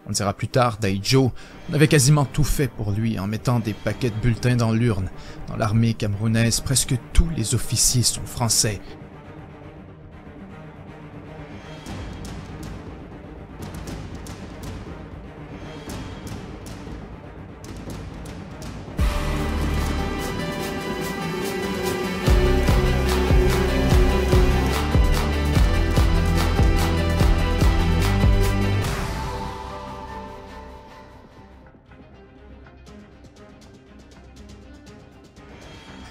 On dira plus tard d'Aïdjo, on avait quasiment tout fait pour lui en mettant des paquets de bulletins dans l'urne. Dans l'armée camerounaise, presque tous les officiers sont français.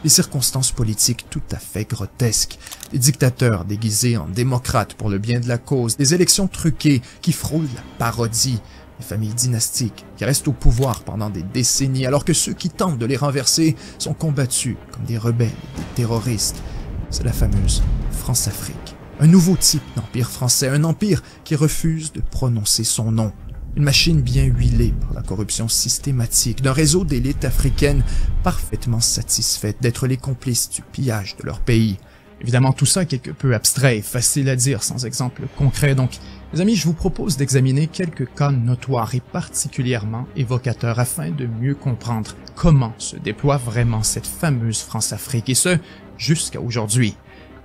Des circonstances politiques tout à fait grotesques, des dictateurs déguisés en démocrates pour le bien de la cause, des élections truquées qui frôlent la parodie, des familles dynastiques qui restent au pouvoir pendant des décennies alors que ceux qui tentent de les renverser sont combattus comme des rebelles et des terroristes. C'est la fameuse France-Afrique. Un nouveau type d'empire français, un empire qui refuse de prononcer son nom. Une machine bien huilée par la corruption systématique d'un réseau d'élites africaines parfaitement satisfaites d'être les complices du pillage de leur pays. Évidemment, tout ça est quelque peu abstrait et facile à dire sans exemple concret, donc mes amis, je vous propose d'examiner quelques cas notoires et particulièrement évocateurs afin de mieux comprendre comment se déploie vraiment cette fameuse France-Afrique, et ce, jusqu'à aujourd'hui.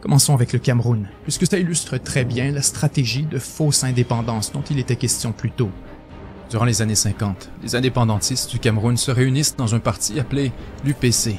Commençons avec le Cameroun, puisque ça illustre très bien la stratégie de fausse indépendance dont il était question plus tôt. Durant les années 50, les indépendantistes du Cameroun se réunissent dans un parti appelé l'UPC.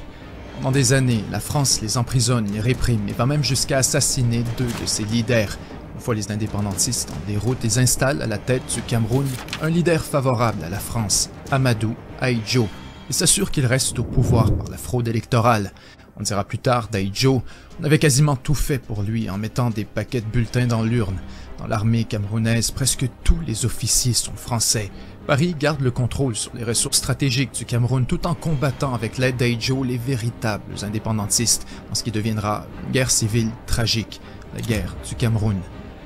Pendant des années, la France les emprisonne, les réprime et va même jusqu'à assassiner 2 de ses leaders. Une fois les indépendantistes en déroute, ils installent à la tête du Cameroun un leader favorable à la France, Amadou Aïdjo, et s'assurent qu'il reste au pouvoir par la fraude électorale. On dira plus tard d'Aïdjo, on avait quasiment tout fait pour lui en mettant des paquets de bulletins dans l'urne. Dans l'armée camerounaise, presque tous les officiers sont français. Paris garde le contrôle sur les ressources stratégiques du Cameroun tout en combattant avec l'aide d'Aïdjo les véritables indépendantistes dans ce qui deviendra une guerre civile tragique, la guerre du Cameroun.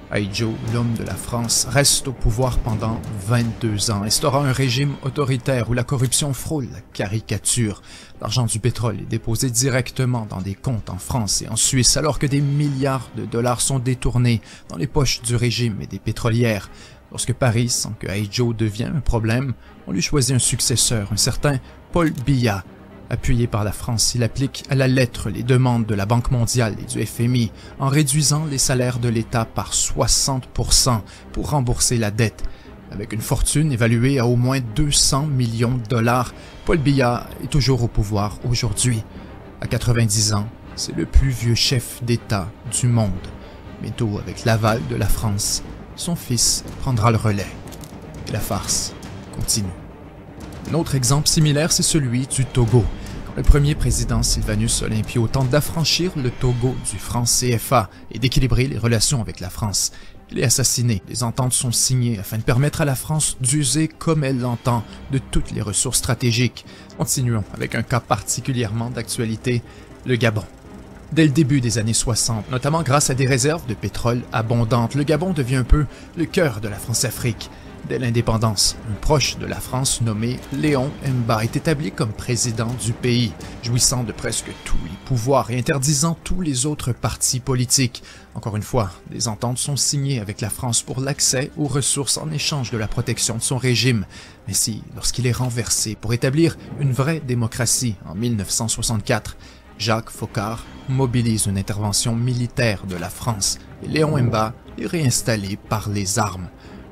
Aïdjo, l'homme de la France, reste au pouvoir pendant 22 ans, instaurant un régime autoritaire où la corruption frôle la caricature. L'argent du pétrole est déposé directement dans des comptes en France et en Suisse, alors que des milliards de dollars sont détournés dans les poches du régime et des pétrolières. Lorsque Paris sent que Aïdjo devient un problème, on lui choisit un successeur, un certain Paul Biya. Appuyé par la France, il applique à la lettre les demandes de la Banque mondiale et du FMI en réduisant les salaires de l'État par 60% pour rembourser la dette. Avec une fortune évaluée à au moins 200 millions de dollars, Paul Biya est toujours au pouvoir aujourd'hui. À 90 ans, c'est le plus vieux chef d'État du monde. Bientôt, avec l'aval de la France, son fils prendra le relais. Et la farce continue. Un autre exemple similaire, c'est celui du Togo. Quand le premier président Sylvanus Olympio tente d'affranchir le Togo du franc CFA et d'équilibrer les relations avec la France, il est assassiné. Les ententes sont signées afin de permettre à la France d'user comme elle l'entend de toutes les ressources stratégiques. Continuons avec un cas particulièrement d'actualité, le Gabon. Dès le début des années 60, notamment grâce à des réserves de pétrole abondantes, le Gabon devient un peu le cœur de la France-Afrique. Dès l'indépendance, un proche de la France nommé Léon Mba est établi comme président du pays, jouissant de presque tous les pouvoirs et interdisant tous les autres partis politiques. Encore une fois, des ententes sont signées avec la France pour l'accès aux ressources en échange de la protection de son régime. Mais si, lorsqu'il est renversé pour établir une vraie démocratie en 1964, Jacques Foccart mobilise une intervention militaire de la France et Léon Mba est réinstallé par les armes.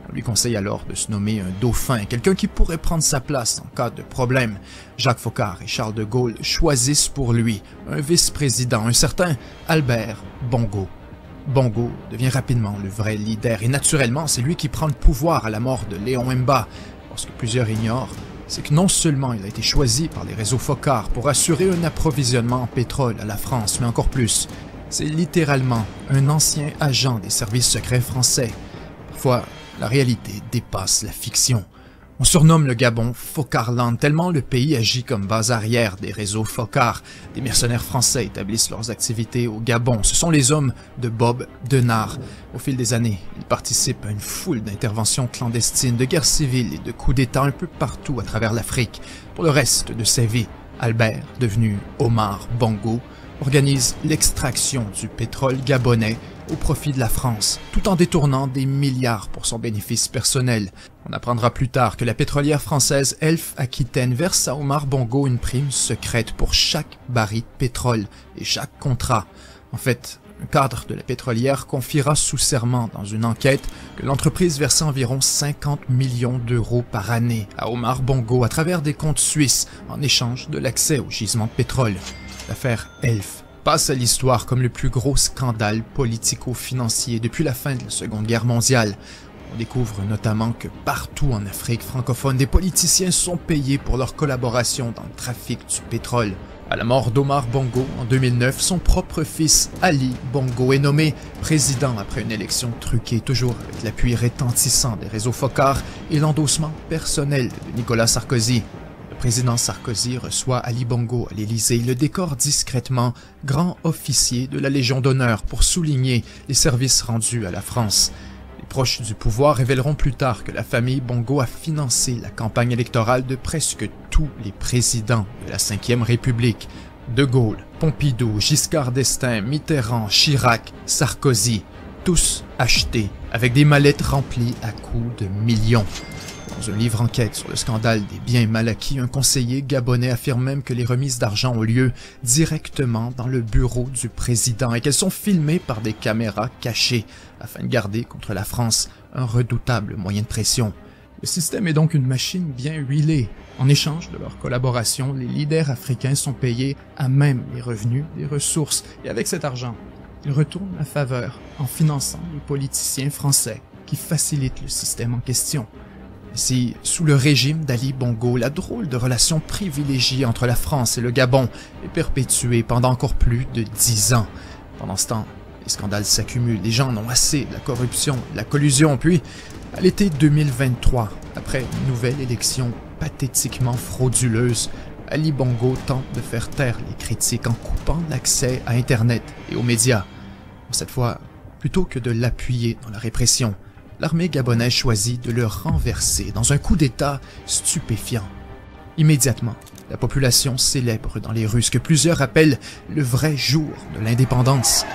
On lui conseille alors de se nommer un dauphin, quelqu'un qui pourrait prendre sa place en cas de problème. Jacques Foccart et Charles de Gaulle choisissent pour lui un vice-président, un certain Albert Bongo. Bongo devient rapidement le vrai leader et naturellement c'est lui qui prend le pouvoir à la mort de Léon Mba. Ce que plusieurs ignorent, c'est que non seulement il a été choisi par les réseaux Foccart pour assurer un approvisionnement en pétrole à la France, mais encore plus, c'est littéralement un ancien agent des services secrets français. Parfois, la réalité dépasse la fiction. On surnomme le Gabon Foccarland tellement le pays agit comme base arrière des réseaux Foccart. Des mercenaires français établissent leurs activités au Gabon. Ce sont les hommes de Bob Denard. Au fil des années, ils participent à une foule d'interventions clandestines, de guerres civiles et de coups d'État un peu partout à travers l'Afrique. Pour le reste de sa vie, Albert, devenu Omar Bongo, organise l'extraction du pétrole gabonais au profit de la France, tout en détournant des milliards pour son bénéfice personnel. On apprendra plus tard que la pétrolière française Elf Aquitaine verse à Omar Bongo une prime secrète pour chaque baril de pétrole et chaque contrat. En fait, un cadre de la pétrolière confiera sous serment dans une enquête que l'entreprise versait environ 50 millions d'euros par année à Omar Bongo à travers des comptes suisses en échange de l'accès aux gisements de pétrole. L'affaire Elf passe à l'histoire comme le plus gros scandale politico-financier depuis la fin de la Seconde Guerre mondiale. On découvre notamment que partout en Afrique francophone, des politiciens sont payés pour leur collaboration dans le trafic du pétrole. À la mort d'Omar Bongo en 2009, son propre fils Ali Bongo est nommé président après une élection truquée, toujours avec l'appui retentissant des réseaux focards et l'endossement personnel de Nicolas Sarkozy. Le président Sarkozy reçoit Ali Bongo à l'Élysée, le décore discrètement grand officier de la Légion d'honneur pour souligner les services rendus à la France. Les proches du pouvoir révéleront plus tard que la famille Bongo a financé la campagne électorale de presque tous les présidents de la Ve République. De Gaulle, Pompidou, Giscard d'Estaing, Mitterrand, Chirac, Sarkozy, tous achetés avec des mallettes remplies à coups de millions. Dans un livre enquête sur le scandale des biens mal acquis, un conseiller gabonais affirme même que les remises d'argent ont lieu directement dans le bureau du président et qu'elles sont filmées par des caméras cachées afin de garder contre la France un redoutable moyen de pression. Le système est donc une machine bien huilée. En échange de leur collaboration, les leaders africains sont payés à même les revenus des ressources et avec cet argent, ils retournent la faveur en finançant les politiciens français qui facilitent le système en question. Ainsi, sous le régime d'Ali Bongo, la drôle de relation privilégiée entre la France et le Gabon est perpétuée pendant encore plus de 10 ans. Pendant ce temps, les scandales s'accumulent, les gens en ont assez de la corruption, de la collusion, puis, à l'été 2023, après une nouvelle élection pathétiquement frauduleuse, Ali Bongo tente de faire taire les critiques en coupant l'accès à Internet et aux médias. Cette fois, plutôt que de l'appuyer dans la répression, l'armée gabonaise choisit de le renverser dans un coup d'État stupéfiant. Immédiatement, la population célèbre dans les rues ce que plusieurs appellent le vrai jour de l'indépendance.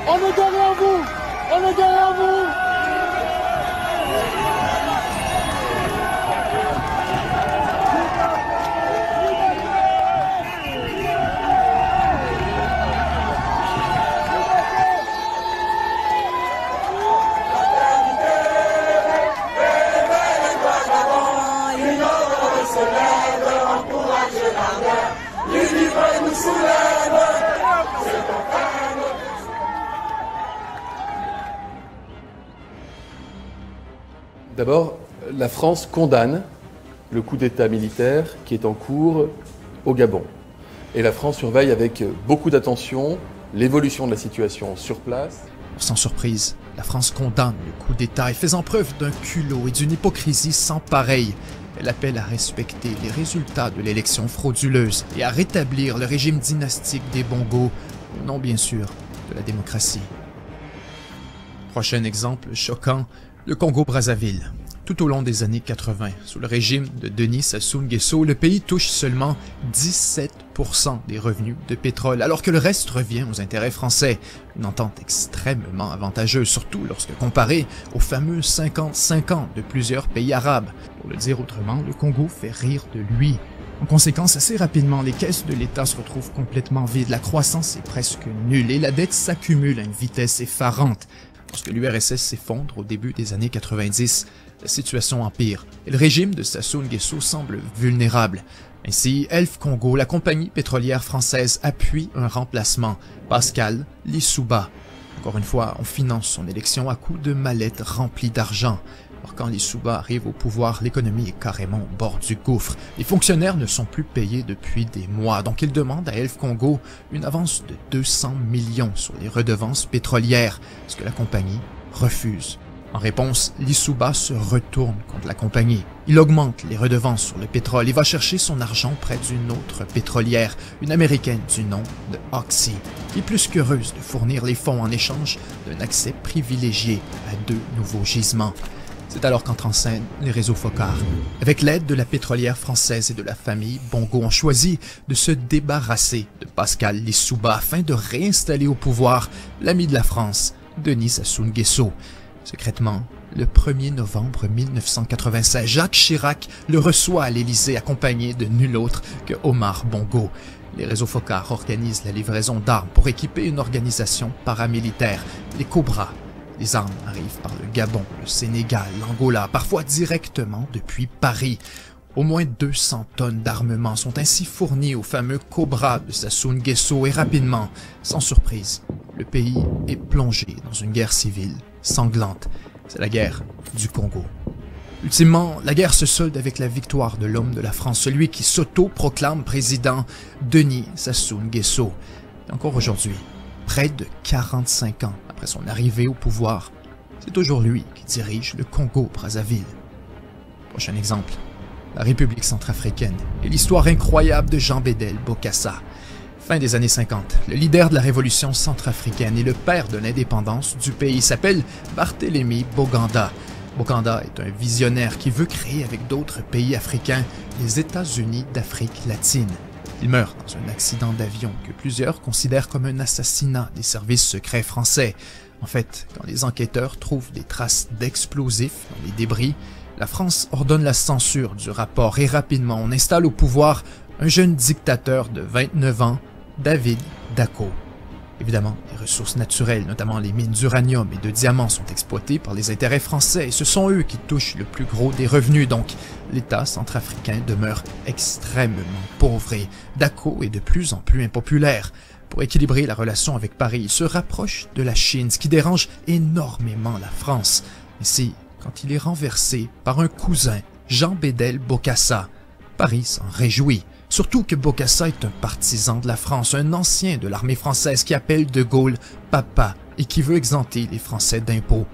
On est derrière vous! On est derrière vous! D'abord, la France condamne le coup d'État militaire qui est en cours au Gabon. Et la France surveille avec beaucoup d'attention l'évolution de la situation sur place. Sans surprise, la France condamne le coup d'État et faisant preuve d'un culot et d'une hypocrisie sans pareil. Elle appelle à respecter les résultats de l'élection frauduleuse et à rétablir le régime dynastique des Bongo, au nom bien sûr de la démocratie. Prochain exemple choquant, le Congo-Brazzaville. Tout au long des années 80, sous le régime de Denis Sassou Nguesso, le pays touche seulement 17% des revenus de pétrole, alors que le reste revient aux intérêts français. Une entente extrêmement avantageuse, surtout lorsque comparée aux fameux 50-50 de plusieurs pays arabes. Pour le dire autrement, le Congo fait rire de lui. En conséquence, assez rapidement, les caisses de l'État se retrouvent complètement vides, la croissance est presque nulle et la dette s'accumule à une vitesse effarante. Lorsque l'URSS s'effondre au début des années 90, la situation empire et le régime de Sassou Nguesso semble vulnérable. Ainsi, Elf Congo, la compagnie pétrolière française, appuie un remplacement, Pascal Lissouba. Encore une fois, on finance son élection à coups de mallettes remplies d'argent. Or, quand Lissouba arrive au pouvoir, l'économie est carrément au bord du gouffre. Les fonctionnaires ne sont plus payés depuis des mois, donc il demande à Elf Congo une avance de 200 millions sur les redevances pétrolières, ce que la compagnie refuse. En réponse, Lissouba se retourne contre la compagnie. Il augmente les redevances sur le pétrole et va chercher son argent près d'une autre pétrolière, une américaine du nom de Oxy, qui est plus qu'heureuse de fournir les fonds en échange d'un accès privilégié à 2 nouveaux gisements. C'est alors qu'entrent en scène les réseaux Foccart. Avec l'aide de la pétrolière française et de la famille Bongo, on choisit de se débarrasser de Pascal Lissouba afin de réinstaller au pouvoir l'ami de la France, Denis Sassou Nguesso. Secrètement, le 1er novembre 1996, Jacques Chirac le reçoit à l'Élysée accompagné de nul autre que Omar Bongo. Les réseaux Foccart organisent la livraison d'armes pour équiper une organisation paramilitaire, les Cobras. Les armes arrivent par le Gabon, le Sénégal, l'Angola, parfois directement depuis Paris. Au moins 200 tonnes d'armement sont ainsi fournies aux fameux Cobras de Sassou Nguesso et rapidement, sans surprise, le pays est plongé dans une guerre civile sanglante. C'est la guerre du Congo. Ultimement, la guerre se solde avec la victoire de l'homme de la France, celui qui s'auto-proclame président, Denis Sassou Nguesso. Et encore aujourd'hui, près de 45 ans après son arrivée au pouvoir, c'est toujours lui qui dirige le Congo-Brazzaville. Prochain exemple, la République centrafricaine et l'histoire incroyable de Jean Bédel Bokassa. Fin des années 50, le leader de la révolution centrafricaine et le père de l'indépendance du pays s'appelle Barthélemy Boganda. Bokanda est un visionnaire qui veut créer avec d'autres pays africains les États-Unis d'Afrique latine. Il meurt dans un accident d'avion que plusieurs considèrent comme un assassinat des services secrets français. En fait, quand les enquêteurs trouvent des traces d'explosifs dans les débris, la France ordonne la censure du rapport et rapidement on installe au pouvoir un jeune dictateur de 29 ans, David Dacko. Évidemment, les ressources naturelles, notamment les mines d'uranium et de diamants, sont exploitées par les intérêts français et ce sont eux qui touchent le plus gros des revenus, donc l'État centrafricain demeure extrêmement pauvre et Dacko est de plus en plus impopulaire. Pour équilibrer la relation avec Paris, il se rapproche de la Chine, ce qui dérange énormément la France. Mais c'est quand il est renversé par un cousin, Jean Bédel Bokassa. Paris s'en réjouit. Surtout que Bokassa est un partisan de la France, un ancien de l'armée française qui appelle De Gaulle « papa » et qui veut exempter les Français d'impôts.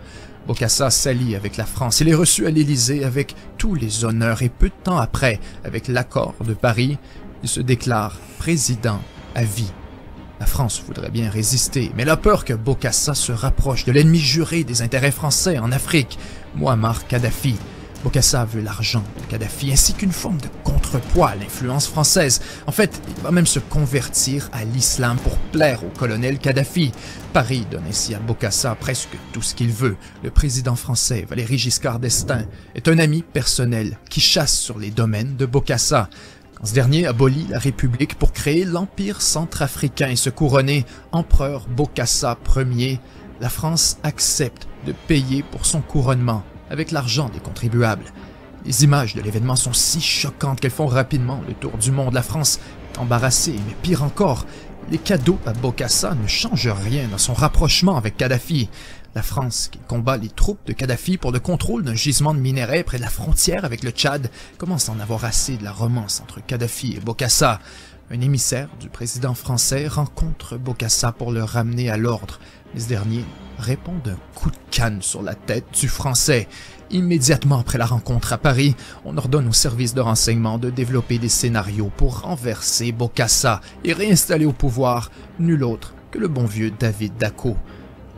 Bokassa s'allie avec la France. Il est reçu à l'Élysée avec tous les honneurs et peu de temps après, avec l'accord de Paris, il se déclare président à vie. La France voudrait bien résister, mais elle a peur que Bokassa se rapproche de l'ennemi juré des intérêts français en Afrique, Mouammar Kadhafi. Bokassa veut l'argent de Kadhafi ainsi qu'une forme de contrepoids à l'influence française. En fait, il va même se convertir à l'islam pour plaire au colonel Kadhafi. Paris donne ainsi à Bokassa presque tout ce qu'il veut. Le président français, Valéry Giscard d'Estaing, est un ami personnel qui chasse sur les domaines de Bokassa. Quand ce dernier abolit la République pour créer l'Empire centrafricain et se couronner empereur Bokassa Ier, la France accepte de payer pour son couronnement avec l'argent des contribuables. Les images de l'événement sont si choquantes qu'elles font rapidement le tour du monde. La France est embarrassée, mais pire encore, les cadeaux à Bokassa ne changent rien dans son rapprochement avec Kadhafi. La France, qui combat les troupes de Kadhafi pour le contrôle d'un gisement de minerais près de la frontière avec le Tchad, commence à en avoir assez de la romance entre Kadhafi et Bokassa. Un émissaire du président français rencontre Bokassa pour le ramener à l'ordre, mais ce dernier répond d'un coup de canne sur la tête du Français. Immédiatement après la rencontre à Paris, on ordonne aux services de renseignement de développer des scénarios pour renverser Bokassa et réinstaller au pouvoir nul autre que le bon vieux David Dacko.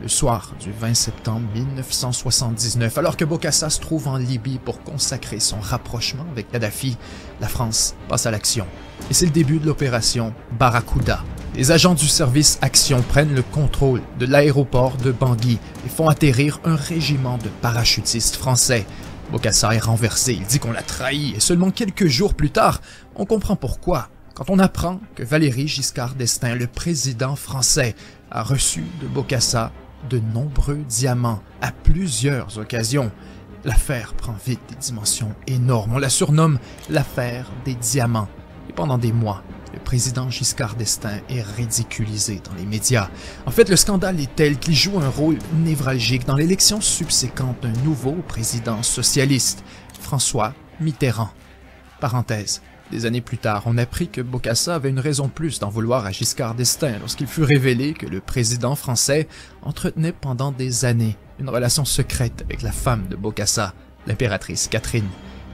Le soir du 20 septembre 1979, alors que Bokassa se trouve en Libye pour consacrer son rapprochement avec Kadhafi, la France passe à l'action. Et c'est le début de l'opération Barracuda. Les agents du service Action prennent le contrôle de l'aéroport de Bangui et font atterrir un régiment de parachutistes français. Bokassa est renversé, il dit qu'on l'a trahi et seulement quelques jours plus tard, on comprend pourquoi. Quand on apprend que Valéry Giscard d'Estaing, le président français, a reçu de Bokassa de nombreux diamants à plusieurs occasions. L'affaire prend vite des dimensions énormes. On la surnomme l'affaire des diamants. Et pendant des mois, le président Giscard d'Estaing est ridiculisé dans les médias. En fait, le scandale est tel qu'il joue un rôle névralgique dans l'élection subséquente d'un nouveau président socialiste, François Mitterrand. Parenthèse. Des années plus tard, on apprit que Bokassa avait une raison plus d'en vouloir à Giscard d'Estaing lorsqu'il fut révélé que le président français entretenait pendant des années une relation secrète avec la femme de Bokassa, l'impératrice Catherine.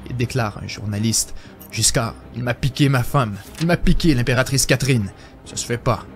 Il déclare à un journaliste « Giscard, il m'a piqué ma femme, il m'a piqué l'impératrice Catherine, ça se fait pas. »